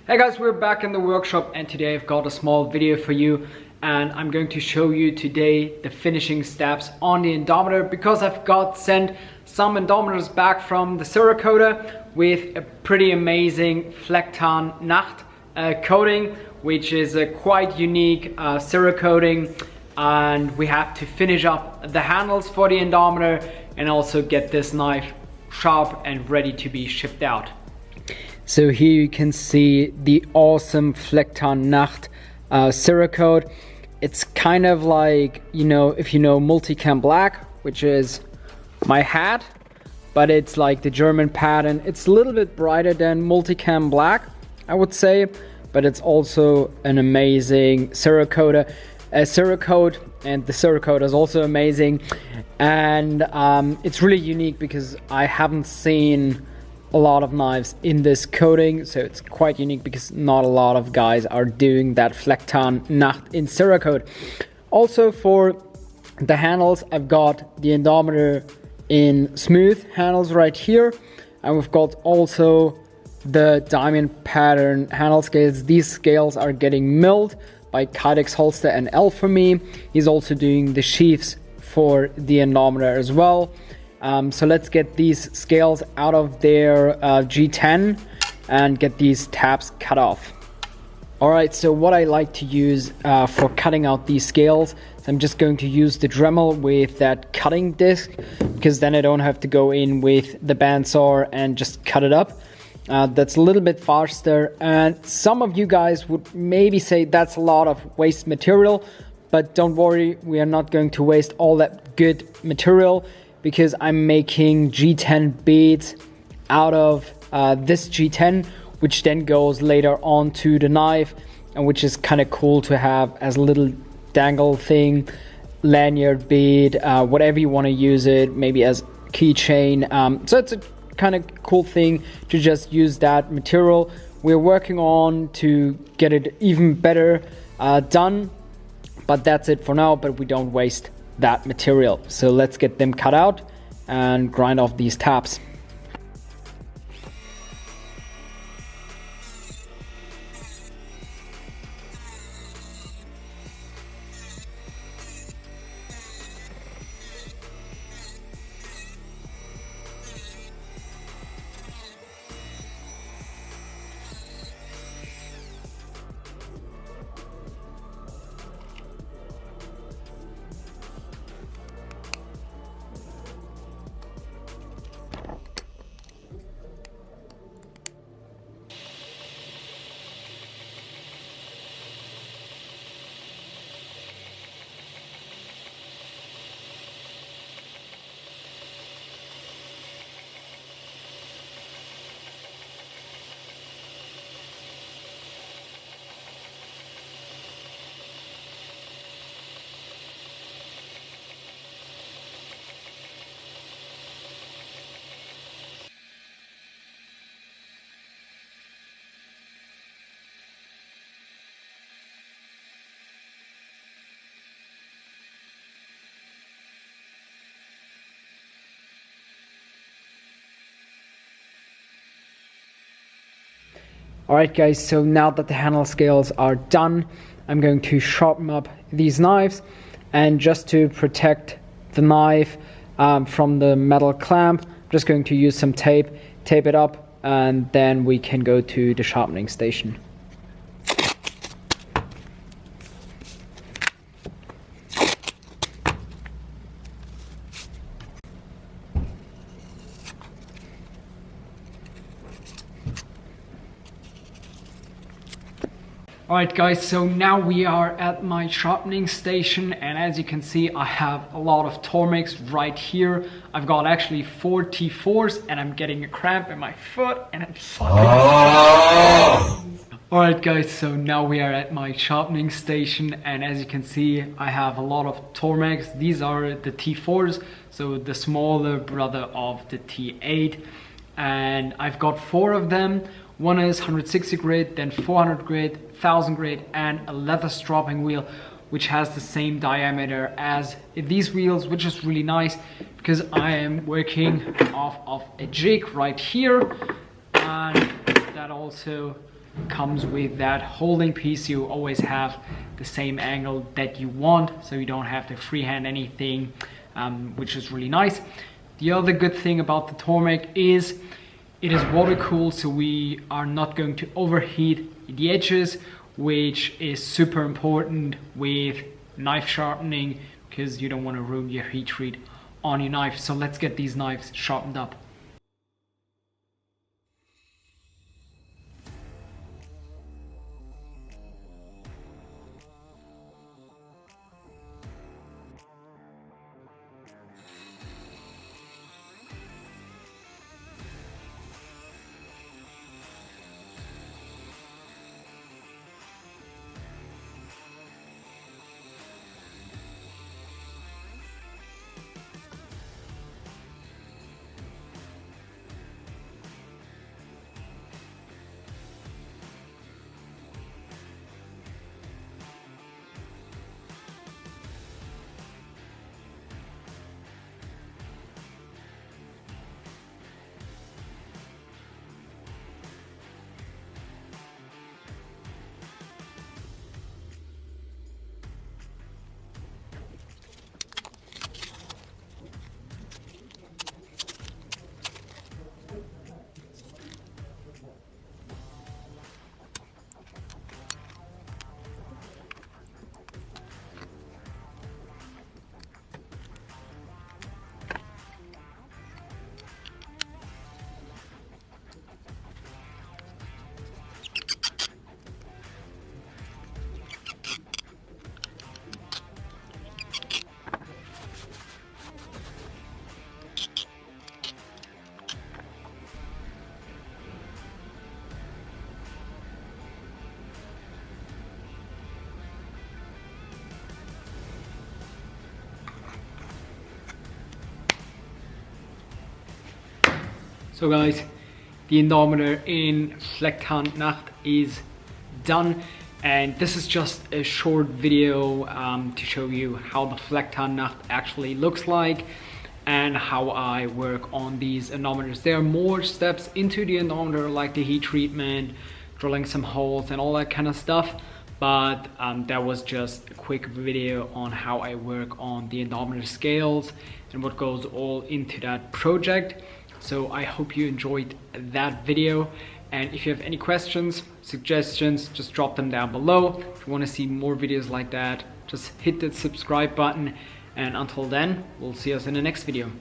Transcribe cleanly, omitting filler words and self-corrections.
Hey guys, we're back in the workshop and today I've got a small video for you and I'm going to show you today the finishing steps on the Indomitor because I've got sent some Indomitors back from the Cerakote with a pretty amazing Flecktarn Nacht coating, which is a quite unique Cerakoting, and we have to finish up the handles for the Indomitor and also get this knife sharp and ready to be shipped out. So here you can see the awesome Flecktarn Nacht Cerakote. It's kind of like, if you know Multicam Black, which is my hat, but it's like the German pattern. It's a little bit brighter than Multicam Black, I would say, but it's also an amazing Cerakote. Cerakote, and the Cerakote is also amazing, and it's really unique because I haven't seen a lot of knives in this coating, so it's quite unique because not a lot of guys are doing that Flecktarn Nacht in Cerakote. Also for the handles, I've got the Indomitor in smooth handles right here, and we've got also the diamond pattern handle scales. These scales are getting milled by Kydex Holster and L for me. He's also doing the sheaths for the Indomitor as well. So let's get these scales out of their G10 and get these tabs cut off. Alright, so what I like to use for cutting out these scales, is I'm just going to use the Dremel with that cutting disc, because then I don't have to go in with the bandsaw and just cut it up. That's a little bit faster, and some of you guys would maybe say that's a lot of waste material, but don't worry, we are not going to waste all that good material, because I'm making G10 beads out of this G10, which then goes later onto the knife, and which is kind of cool to have as a little dangle thing, lanyard bead, whatever you want to use it, maybe as keychain. So it's a kind of cool thing to just use that material. We're working on to get it even better done, but that's it for now, but we don't waste that material. So let's get them cut out and grind off these tabs. Alright guys, so now that the handle scales are done, I'm going to sharpen up these knives, and just to protect the knife from the metal clamp, I'm just going to use some tape it up, and then we can go to the sharpening station. Alright guys, so now we are at my sharpening station, and as you can see I have a lot of Tormeks right here. I've got actually 4 T4s and I'm getting a cramp in my foot and I'm Alright guys, so now we are at my sharpening station, and as you can see I have a lot of Tormeks. These are the T4s, so the smaller brother of the T8, and I've got 4 of them. One is 160 grit, then 400 grit, 1000 grit, and a leather stropping wheel, which has the same diameter as these wheels, which is really nice because I am working off of a jig right here, and that also comes with that holding piece. You always have the same angle that you want, so you don't have to freehand anything, which is really nice. The other good thing about the Tormek is it is water cooled, so we are not going to overheat the edges, which is super important with knife sharpening, because you don't want to ruin your heat treat on your knife. So let's get these knives sharpened up. So guys, the Indomitor in Flecktarnnacht is done, and this is just a short video to show you how the Flecktarnnacht actually looks like and how I work on these Indomitors. There are more steps into the Indomitor, like the heat treatment, drilling some holes and all that kind of stuff, but that was just a quick video on how I work on the Indomitor scales and what goes all into that project. So I hope you enjoyed that video, and if you have any questions, suggestions, just drop them down below. If you want to see more videos like that, just hit the subscribe button, and until then, we'll see us in the next video.